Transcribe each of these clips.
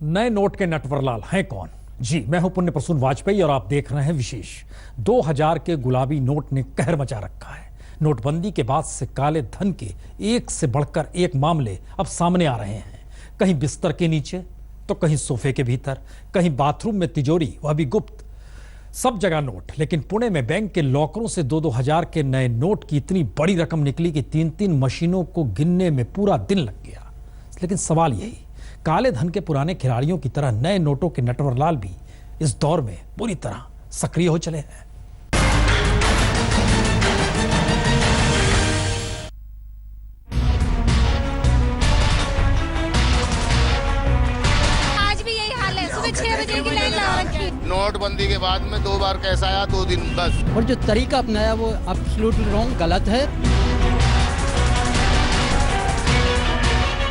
नए नोट के नटवरलाल हैं कौन? जी, मैं हूं पुण्य प्रसून वाजपेयी और आप देख रहे हैं विशेष। 2000 के गुलाबी नोट ने कहर मचा रखा है। नोटबंदी के बाद से काले धन के एक से बढ़कर एक मामले अब सामने आ रहे हैं। कहीं बिस्तर के नीचे तो कहीं सोफे के भीतर, कहीं बाथरूम में तिजोरी, वह भी गुप्त। सब जगह नोट। लेकिन पुणे में बैंक के लॉकरों से 2-2 हजार के नए नोट की इतनी बड़ी रकम निकली कि 3-3 मशीनों को गिनने में पूरा दिन लग गया। लेकिन सवाल यही, काले धन के पुराने खिलाड़ियों की तरह नए नोटों के नटवरलाल भी इस दौर में पूरी तरह सक्रिय हो चले हैं। आज भी यही हाल है, सुबह 6 बजे की लाइन लगा रखी। नोटबंदी के बाद में 2 बार कैश आया, 2 दिन बस। और जो तरीका अपनाया वो एब्सोल्युटली रॉन्ग, गलत है।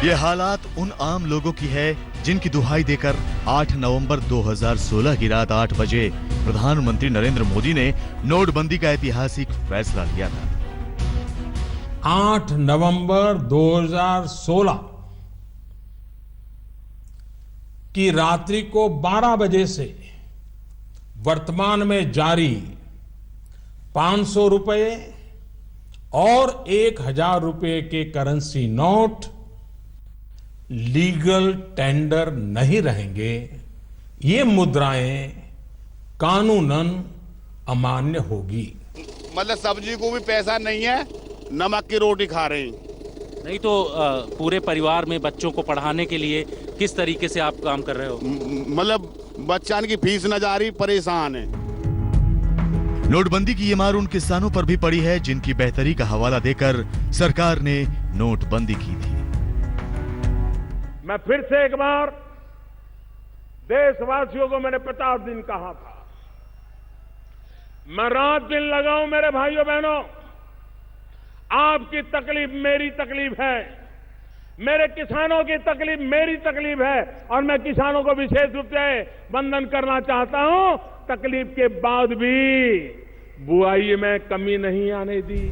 ये हालात उन आम लोगों की है जिनकी दुहाई देकर 8 नवंबर 2016 की रात 8 बजे प्रधानमंत्री नरेंद्र मोदी ने नोटबंदी का ऐतिहासिक फैसला लिया था। 8 नवंबर 2016 की रात्रि को 12 बजे से वर्तमान में जारी 500 रुपए और 1000 रुपए के करेंसी नोट लीगल टेंडर नहीं रहेंगे। ये मुद्राएं कानूनन अमान्य होगी। मतलब सब्जी को भी पैसा नहीं है, नमक की रोटी खा रहे हैं। नहीं तो पूरे परिवार में बच्चों को पढ़ाने के लिए किस तरीके से आप काम कर रहे हो? मतलब बच्चों की फीस न जा रही, परेशान है। नोटबंदी की ये मार उन किसानों पर भी पड़ी है जिनकी बेहतरी का हवाला देकर सरकार ने नोटबंदी की थी। मैं फिर से एक बार देशवासियों को मैंने 50 दिन कहा था, मैं रात दिन लगाऊं मेरे भाइयों बहनों, आपकी तकलीफ मेरी तकलीफ है, मेरे किसानों की तकलीफ मेरी तकलीफ है। और मैं किसानों को विशेष रूप से वंदन करना चाहता हूं, तकलीफ के बाद भी बुआई में कमी नहीं आने दी।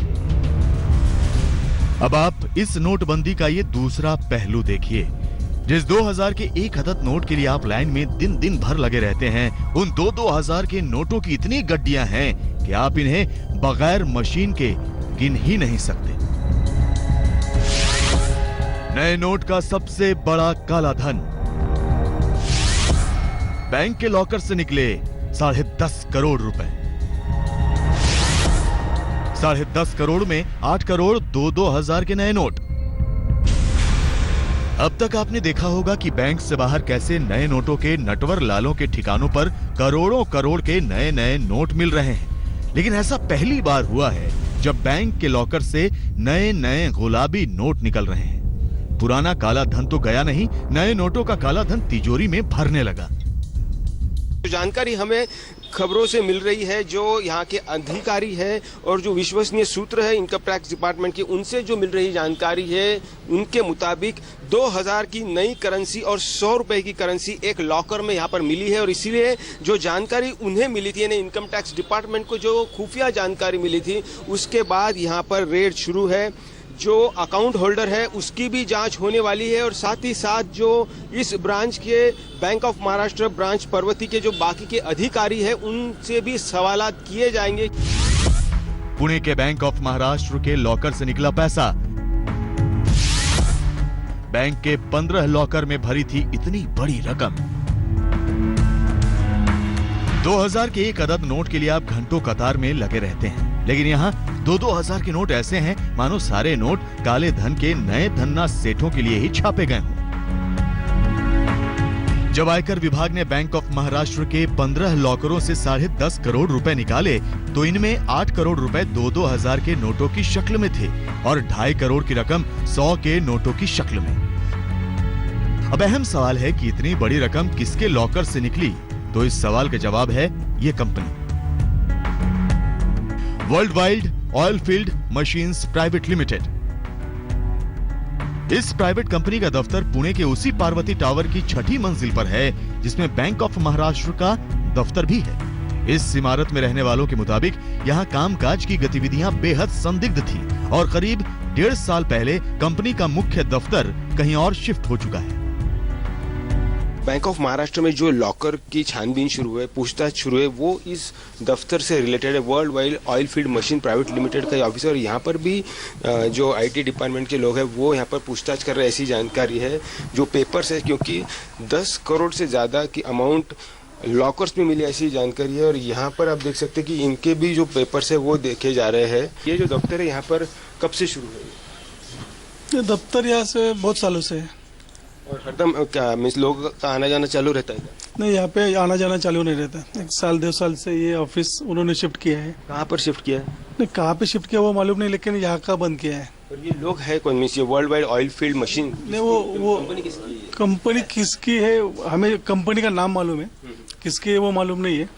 अब आप इस नोटबंदी का ये दूसरा पहलू देखिए। जिस 2000 के एक अदद नोट के लिए आप लाइन में दिन दिन भर लगे रहते हैं, उन 2-2 हजार के नोटों की इतनी गड्डियां हैं कि आप इन्हें बगैर मशीन के गिन ही नहीं सकते। नए नोट का सबसे बड़ा काला धन बैंक के लॉकर से निकले 10.5 करोड़ रुपए। 10.5 करोड़ में 8 करोड़ 2-2 हजार के नए नोट। अब तक आपने देखा होगा कि बैंक से बाहर कैसे नए नोटों के नटवर लालों के ठिकानों पर करोड़ों करोड़ के नए नए नोट मिल रहे हैं। लेकिन ऐसा पहली बार हुआ है जब बैंक के लॉकर से नए नए गुलाबी नोट निकल रहे हैं। पुराना काला धन तो गया नहीं, नए नोटों का काला धन तिजोरी में भरने लगा। जानकारी हमें खबरों से मिल रही है, जो यहाँ के अधिकारी हैं और जो विश्वसनीय सूत्र है इनकम टैक्स डिपार्टमेंट की, उनसे जो मिल रही जानकारी है उनके मुताबिक 2000 की नई करेंसी और 100 रुपए की करेंसी एक लॉकर में यहाँ पर मिली है। और इसीलिए जो जानकारी उन्हें मिली थी, यानी इनकम टैक्स डिपार्टमेंट को जो खुफिया जानकारी मिली थी, उसके बाद यहाँ पर रेड शुरू है। जो अकाउंट होल्डर है उसकी भी जांच होने वाली है और साथ ही साथ जो इस ब्रांच के bank of Maharashtra branch Parvati के जो बाकी के अधिकारी हैं उनसे भी सवालात किए जाएंगे। पुणे के बैंक ऑफ महाराष्ट्र के लॉकर से निकला पैसा। बैंक के 15 लॉकर में भरी थी इतनी बड़ी रकम। 2000 के एक अदद नोट के लिए आप घंटों कतार में लगे रहते हैं, लेकिन यहाँ 2-2 हजार के नोट ऐसे हैं मानो सारे नोट काले धन के नए धन्ना सेठों के लिए ही छापे गए हों। जब आयकर विभाग ने बैंक ऑफ महाराष्ट्र के 15 लॉकरों से 10.5 करोड़ रुपए निकाले तो इनमें 8 करोड़ रुपए 2-2 हजार के नोटों की शक्ल में थे और 2.5 करोड़ की रकम 100 के नोटों की शक्ल में। अब अहम सवाल है कि इतनी बड़ी रकम किसके लॉकर से निकली? तो इस सवाल का जवाब है ये company, world wide oil field machines private limited. इस प्राइवेट कंपनी का दफ्तर पुणे के उसी पार्वती टावर की 6ठी मंजिल पर है जिसमें बैंक ऑफ महाराष्ट्र का दफ्तर भी है। इस इमारत में रहने वालों के मुताबिक यहाँ कामकाज की गतिविधियां बेहद संदिग्ध थी और करीब 1.5 साल पहले कंपनी का मुख्य दफ्तर कहीं और शिफ्ट हो चुका है। बैंक ऑफ महाराष्ट्र में जो लॉकर की छानबीन शुरू है, पूछताछ शुरू है, वो इस दफ्तर से रिलेटेड है। World wide oil field machine private limited का ऑफिसर, यहाँ पर भी जो आईटी डिपार्टमेंट के लोग हैं वो यहाँ पर पूछताछ कर रहे हैं, ऐसी जानकारी है। जो पेपर्स है, क्योंकि 10 करोड़ से ज़्यादा की अमाउंट लॉकर्स में मिली, ऐसी जानकारी है। और यहाँ पर आप देख सकते हैं कि इनके भी जो पेपर्स है वो देखे जा रहे हैं। ये जो दफ्तर है यहाँ पर कब से शुरू है? ये दफ्तर यहाँ से बहुत सालों से है। और हरदम क्या मीन्स लोगों का आना जाना चालू रहता है? नहीं, यहाँ पे आना जाना चालू नहीं रहता। 1 साल 2 साल से ये ऑफिस उन्होंने शिफ्ट किया है। कहाँ पर शिफ्ट किया है? नहीं, कहाँ पे शिफ्ट किया वो मालूम नहीं, लेकिन यहाँ का बंद किया है। और ये लोग है कौन? मीन्स ये world wide oil field machine, नहीं वो कंपनी किसकी है, हमें कंपनी का नाम मालूम है, किसकी है वो मालूम नहीं है।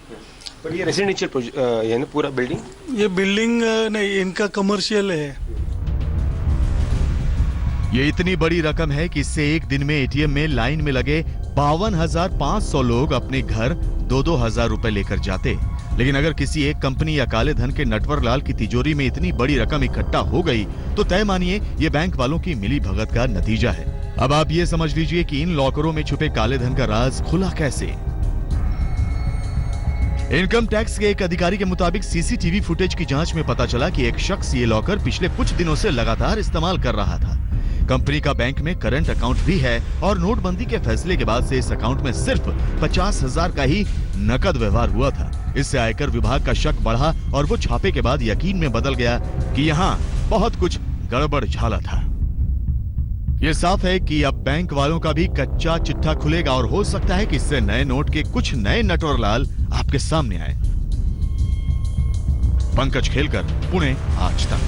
पर ये रेसिडेंशियल है ना पूरा बिल्डिंग? ये बिल्डिंग नहीं, इनका कमर्शियल है। ये इतनी बड़ी रकम है कि इससे एक दिन में एटीएम में लाइन में लगे 52,500 लोग अपने घर 2-2 हजार रुपए लेकर जाते। लेकिन अगर किसी एक कंपनी या काले धन के नटवर लाल की तिजोरी में इतनी बड़ी रकम इकट्ठा हो गई तो तय मानिए ये बैंक वालों की मिली भगत का नतीजा है। अब आप ये समझ लीजिए कि इन लॉकरों में छुपे काले धन का राज खुला कैसे। इनकम टैक्स के एक अधिकारी के मुताबिक सीसीटीवी फुटेज की जांच में पता चला कि एक शख्स ये लॉकर पिछले कुछ दिनों से लगातार इस्तेमाल कर रहा था। कंपनी का बैंक में करंट अकाउंट भी है और नोटबंदी के फैसले के बाद से इस अकाउंट में सिर्फ 50,000 का ही नकद व्यवहार हुआ था। इससे आयकर विभाग का शक बढ़ा और वो छापे के बाद यकीन में बदल गया कि यहाँ बहुत कुछ गड़बड़ झाला था। ये साफ है कि अब बैंक वालों का भी कच्चा चिट्ठा खुलेगा और हो सकता है कि इससे नए नोट के कुछ नए नटवरलाल आपके सामने आए। पंकज खेलकर, पुणे, आज तक।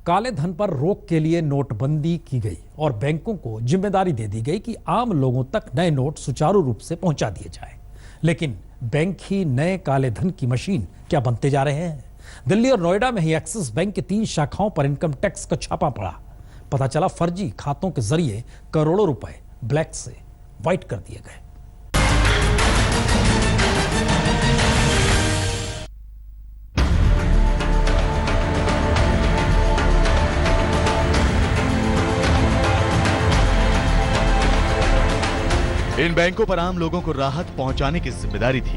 काले धन पर रोक के लिए नोटबंदी की गई और बैंकों को जिम्मेदारी दे दी गई कि आम लोगों तक नए नोट सुचारू रूप से पहुंचा दिए जाए। लेकिन बैंक ही नए काले धन की मशीन क्या बनते जा रहे हैं? दिल्ली और नोएडा में ही एक्सिस बैंक की 3 शाखाओं पर इनकम टैक्स का छापा पड़ा। पता चला फर्जी खातों के जरिए करोड़ों रुपए ब्लैक से व्हाइट कर दिए गए। इन बैंकों पर आम लोगों को राहत पहुंचाने की जिम्मेदारी थी।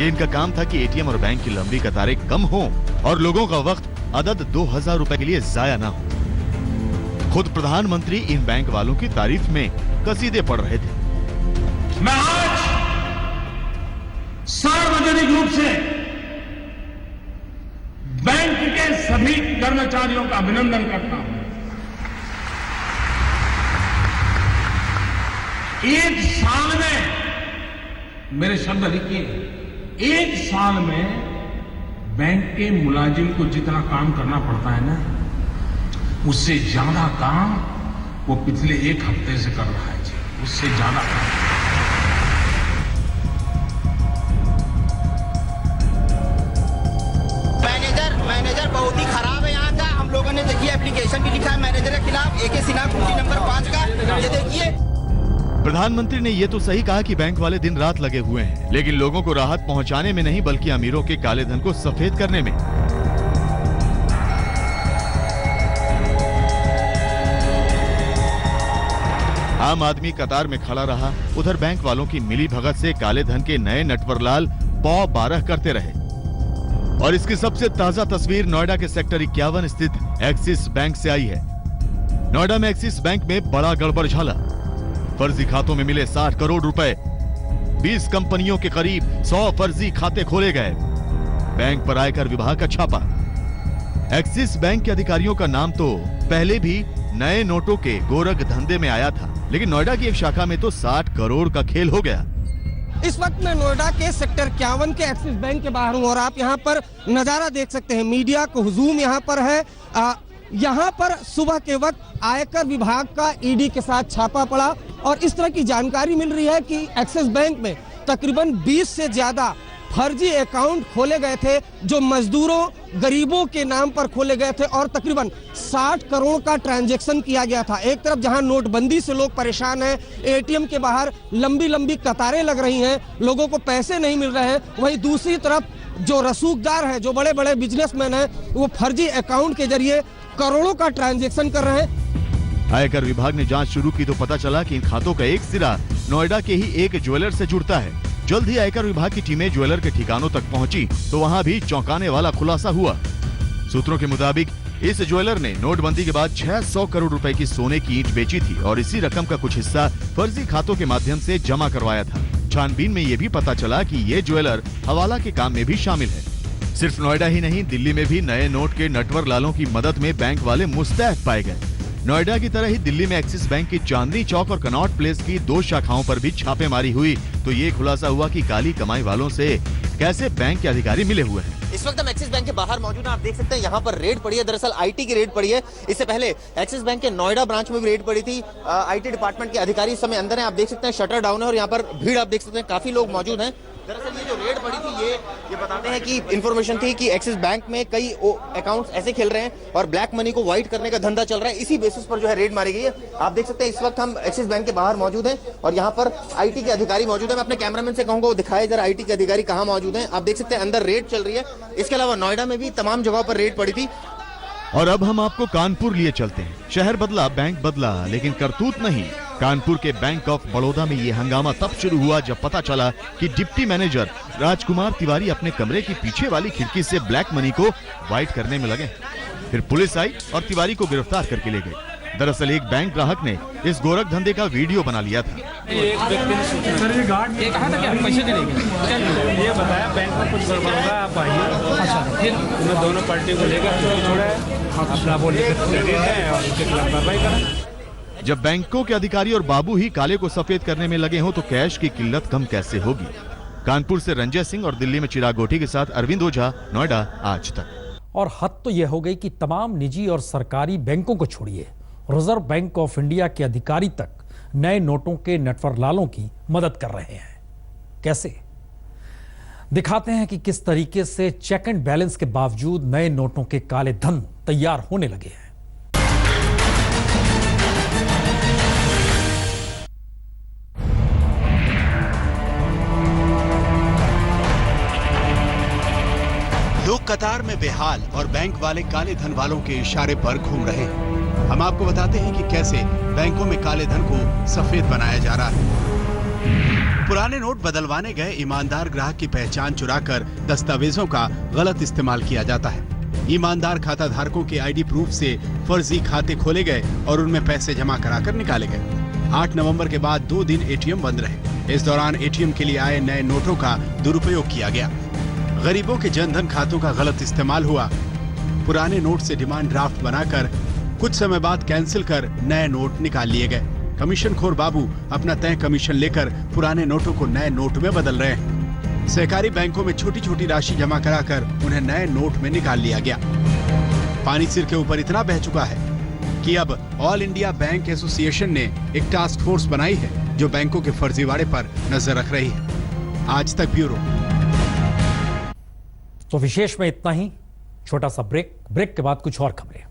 ये इनका काम था कि एटीएम और बैंक की लंबी कतारें कम हो और लोगों का वक्त अदद 2,000 रुपए के लिए जाया ना हो। खुद प्रधानमंत्री इन बैंक वालों की तारीफ में कसीदे पढ़ रहे थे। मैं आज सार्वजनिक रूप से बैंक के सभी कर्मचारियों का अभिनंदन करता हूं। एक साल में, मेरे शब्द लिखिए, एक साल में बैंक के मुलाजिम को जितना काम करना पड़ता है ना, उससे ज्यादा काम वो पिछले 1 हफ्ते से कर रहा है जी, उससे ज्यादा काम। मैनेजर बहुत ही खराब है यहाँ का। हम लोगों ने देखिए एप्लीकेशन भी लिखा है मैनेजर के खिलाफ, AK सिन्हा कुंडी नंबर 5 का, ये देखिए। प्रधानमंत्री ने ये तो सही कहा कि बैंक वाले दिन रात लगे हुए हैं, लेकिन लोगों को राहत पहुंचाने में नहीं बल्कि अमीरों के काले धन को सफेद करने में। आम आदमी कतार में खड़ा रहा, उधर बैंक वालों की मिली भगत से काले धन के नए नटवरलाल पौ 12 करते रहे। और इसकी सबसे ताजा तस्वीर नोएडा के सेक्टर 51 स्थित एक्सिस बैंक से आई है। नोएडा में एक्सिस बैंक में बड़ा गड़बड़ झाला। फर्जी खातों में मिले 60 करोड़ रुपए। 20 कंपनियों के करीब 100 फर्जी खाते खोले गए। बैंक पर आयकर विभाग का छापा। एक्सिस बैंक के अधिकारियों का नाम तो पहले भी नए नोटों के गोरख धंधे में आया था, लेकिन नोएडा की एक शाखा में तो 60 करोड़ का खेल हो गया। इस वक्त मैं नोएडा के सेक्टर 51 के एक्सिस बैंक के बाहर हूं और आप यहां पर नजारा देख सकते हैं। मीडिया को हुजूम यहां पर है। यहां पर सुबह के वक्त आयकर विभाग का ईडी के साथ छापा पड़ा और इस तरह की जानकारी मिल रही है कि एक्सिस बैंक में तकरीबन 20 से ज्यादा फर्जी अकाउंट खोले गए थे, जो मजदूरों गरीबों के नाम पर खोले गए थे और तकरीबन 60 करोड़ का ट्रांजैक्शन किया गया था। एक तरफ जहां नोटबंदी से लोग परेशान हैं, एटीएम के बाहर लंबी लंबी कतारें लग रही हैं, लोगों को पैसे नहीं मिल रहे हैं, वहीं दूसरी तरफ जो रसूखदार है, जो बड़े बड़े बिजनेसमैन हैं, वो फर्जी अकाउंट के जरिए करोड़ों का ट्रांजैक्शन कर रहे हैं। आयकर विभाग ने जांच शुरू की तो पता चला कि इन खातों का एक सिरा नोएडा के ही एक ज्वेलर से जुड़ता है। जल्द ही आयकर विभाग की टीमें ज्वेलर के ठिकानों तक पहुंची तो वहां भी चौंकाने वाला खुलासा हुआ। सूत्रों के मुताबिक इस ज्वेलर ने नोटबंदी के बाद 600 करोड़ रुपए की सोने की ईंट बेची थी और इसी रकम का कुछ हिस्सा फर्जी खातों के माध्यम से जमा करवाया था। छानबीन में ये भी पता चला कि ये ज्वेलर हवाला के काम में भी शामिल है। सिर्फ नोएडा ही नहीं, दिल्ली में भी नए नोट के नटवर लालों की मदद में बैंक वाले मुस्तैद पाए गए। नोएडा की तरह ही दिल्ली में एक्सिस बैंक की चांदनी चौक और कनॉट प्लेस की 2 शाखाओं पर भी छापेमारी हुई तो ये खुलासा हुआ कि काली कमाई वालों से कैसे बैंक के अधिकारी मिले हुए हैं। इस वक्त हम एक्सिस बैंक के बाहर मौजूद हैं। आप देख सकते हैं यहाँ पर रेड पड़ी है। दरअसल आईटी की रेड पड़ी है। इससे पहले एक्सिस बैंक के नोएडा ब्रांच में भी रेड पड़ी थी। आईटी डिपार्टमेंट के अधिकारी इस समय अंदर हैं। आप देख सकते हैं शटर डाउन है और यहाँ पर भीड़ आप देख सकते हैं, काफी लोग मौजूद हैं। दरअसल ये जो रेड पड़ी थी ये बताते हैं कि इंफॉर्मेशन थी कि एक्सिस बैंक में कई अकाउंट्स ऐसे खेल रहे हैं और ब्लैक मनी को व्हाइट करने का धंधा चल रहा है। इसी बेसिस पर जो है रेड मारी गई है। आप देख सकते हैं इस वक्त हम एक्सिस बैंक के बाहर मौजूद हैं और यहाँ पर आईटी के अधिकारी मौजूद हैं। मैं अपने कैमरामैन से कहूंगा वो दिखाए जरा आईटी के अधिकारी कहाँ मौजूद हैं। आप देख सकते हैं अंदर रेड चल रही है। इसके अलावा नोएडा में भी तमाम जगहों पर रेड पड़ी थी। और अब हम आपको कानपुर लिए चलते हैं। शहर बदला, बैंक बदला, लेकिन करतूत नहीं। कानपुर के बैंक ऑफ बड़ौदा में ये हंगामा तब शुरू हुआ जब पता चला कि डिप्टी मैनेजर राजकुमार तिवारी अपने कमरे की पीछे वाली खिड़की से ब्लैक मनी को व्हाइट करने में लगे। फिर पुलिस आई और तिवारी को गिरफ्तार करके ले गई। दरअसल एक बैंक ग्राहक ने इस गोरख धंधे का वीडियो बना लिया था। एक व्यक्ति ने सोचा सर ये गार्ड ये कहा था कि पैसे देंगे, ये बताया बैंक में कुछ गड़बड़ होगा आप आइए। अच्छा, फिर मैं दोनों पार्टी को लेकर छोड़ा है, अपना बोले और उनके खिलाफ कार्रवाई करा। जब बैंकों के अधिकारी और बाबू ही काले को सफेद करने में लगे हों तो कैश की किल्लत कम कैसे होगी। कानपुर से रंजय सिंह और दिल्ली में चिराग गोठी के साथ अरविंद ओझा, नोएडा, आज तक। और हद तो यह हो गई कि तमाम निजी और सरकारी बैंकों को छोड़िए, रिजर्व बैंक ऑफ इंडिया के अधिकारी तक नए नोटों के नटवरलालों की मदद कर रहे हैं। कैसे? दिखाते हैं कि किस तरीके से चेक एंड बैलेंस के बावजूद नए नोटों के काले धन तैयार होने लगे हैं। लोग कतार में बेहाल और बैंक वाले काले धन वालों के इशारे पर घूम रहे हैं। हम आपको बताते हैं कि कैसे बैंकों में काले धन को सफेद बनाया जा रहा है। पुराने नोट बदलवाने गए ईमानदार ग्राहक की पहचान चुराकर दस्तावेजों का गलत इस्तेमाल किया जाता है। ईमानदार खाता धारकों के आईडी प्रूफ से फर्जी खाते खोले गए और उनमें पैसे जमा कराकर निकाले गए। 8 नवंबर के बाद 2 दिन एटीएम बंद रहे। इस दौरान एटीएम के लिए आए नए नोटों का दुरुपयोग किया गया। गरीबों के जनधन खातों का गलत इस्तेमाल हुआ। पुराने नोट से डिमांड ड्राफ्ट बनाकर कुछ समय बाद कैंसिल कर नए नोट निकाल लिए गए। कमीशनखोर बाबू अपना तय कमीशन लेकर पुराने नोटों को नए नोट में बदल रहे हैं। सहकारी बैंकों में छोटी छोटी राशि जमा कराकर उन्हें नए नोट में निकाल लिया गया। पानी सिर के ऊपर इतना बह चुका है कि अब ऑल इंडिया बैंक एसोसिएशन ने एक टास्क फोर्स बनाई है जो बैंकों के फर्जीवाड़े पर नजर रख रही है। आज तक ब्यूरो। तो विशेष में इतना ही। छोटा सा ब्रेक के बाद कुछ और खबरें।